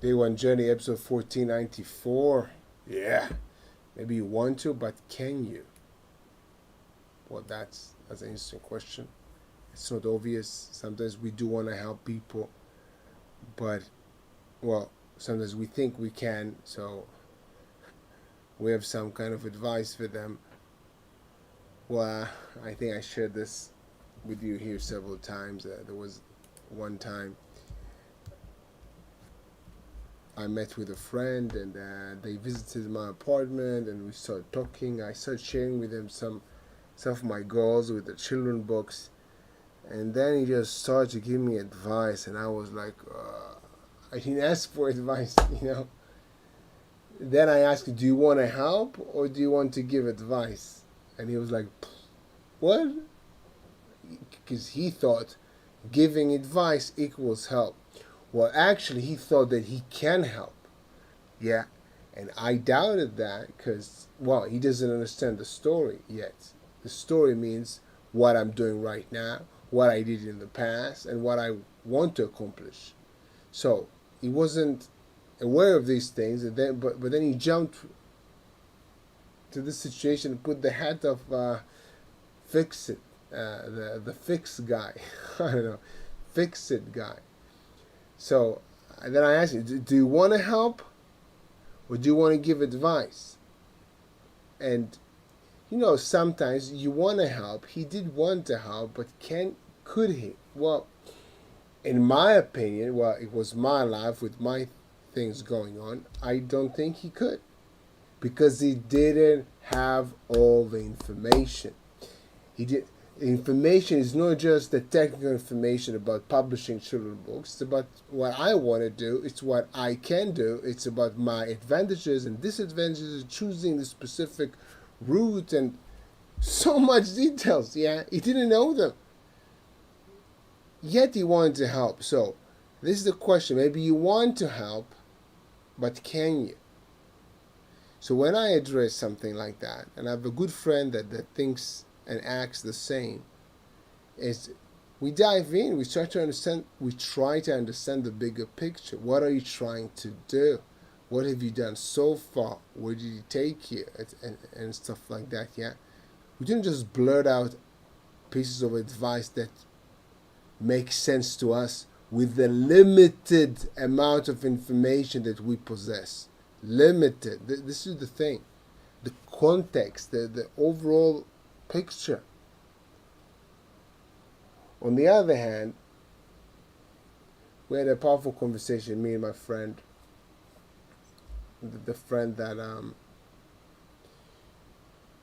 Day One Journey, episode 1494. Yeah, maybe you want to, but can you? Well, that's an interesting question. It's not obvious. Sometimes we do want to help people, but, well, sometimes we think we can, so we have some kind of advice for them. Well, I think I shared this with you here several times. There was one time I met with a friend, and they visited my apartment, and we started talking. I started sharing with him some of my goals with the children books, and then he just started to give me advice, and I was like, I didn't ask for advice, you know. Then I asked, do you want to help or do you want to give advice? And he was like, what? Because he thought giving advice equals help. Well, actually, he thought that he can help. Yeah. And I doubted that because, well, he doesn't understand the story yet. The story means what I'm doing right now, what I did in the past, and what I want to accomplish. So he wasn't aware of these things, and but then he jumped to this situation and put the hat of fix it, the fix guy. I don't know, fix it guy. So then I asked you, do you want to help or do you want to give advice? And you know, sometimes you want to help. He did want to help, but could he? Well, in my opinion, well, it was my life with my things going on. I don't think he could because he didn't have all the information. He did. Information is not just the technical information about publishing children's books. It's about what I want to do. It's what I can do. It's about my advantages and disadvantages, choosing the specific route, and so much details. Yeah, he didn't know them. Yet he wanted to help. So this is the question. Maybe you want to help, but can you? So when I address something like that, and I have a good friend that thinks and acts the same, is we dive in, we try to understand the bigger picture. What are you trying to do? What have you done so far? Where did it take you? And stuff like that, yeah? We didn't just blurt out pieces of advice that make sense to us with the limited amount of information that we possess. Limited. This is the thing. The context, the overall picture. On the other hand, we had a powerful conversation, me and my friend, the friend that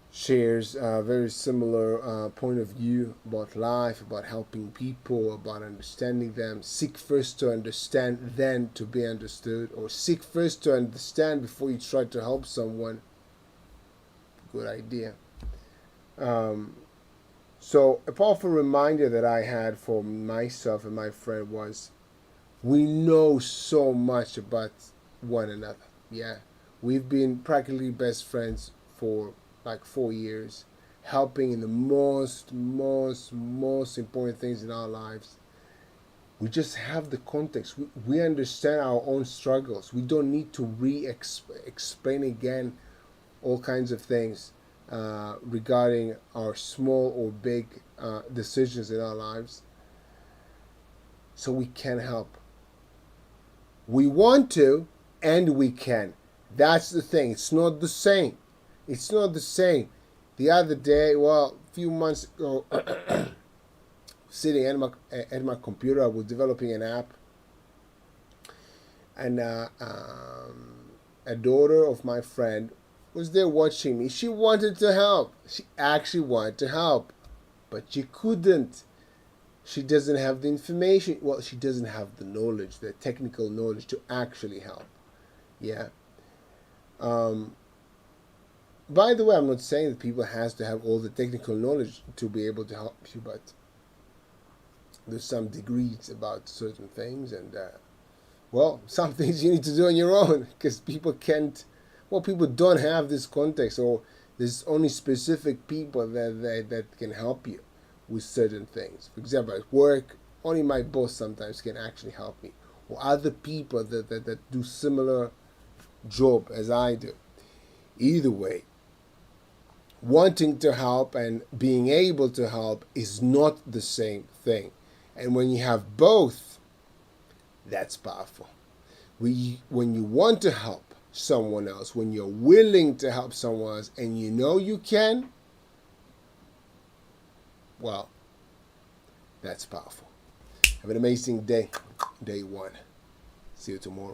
shares a very similar point of view about life, about helping people, about understanding them. Seek first to understand, then to be understood, or seek first to understand before you try to help someone. Good idea. So a powerful reminder that I had for myself and my friend was, we know so much about one another. Yeah, we've been practically best friends for like 4 years, helping in the most important things in our lives. We just have the context. We understand our own struggles. We don't need to explain again all kinds of things regarding our small or big decisions in our lives. So we can help. We want to, and we can. That's the thing. It's not the same. It's not the same. The other day, well, a few months ago, sitting at my computer, I was developing an app, and a daughter of my friend was there watching me. She wanted to help. She actually wanted to help, but she couldn't. She doesn't have the information. Well, she doesn't have the knowledge, the technical knowledge to actually help. Yeah. By the way, I'm not saying that people has to have all the technical knowledge to be able to help you, but there's some degrees about certain things, and well, some things you need to do on your own because people can't. Well, people don't have this context, or there's only specific people that can help you with certain things. For example, at work, only my boss sometimes can actually help me. or other people that do similar job as I do. Either way, wanting to help and being able to help is not the same thing. And when you have both, that's powerful. When you want to help someone else, when you're willing to help someone else and you know you can, well, that's powerful. Have an amazing day, day one. See you tomorrow.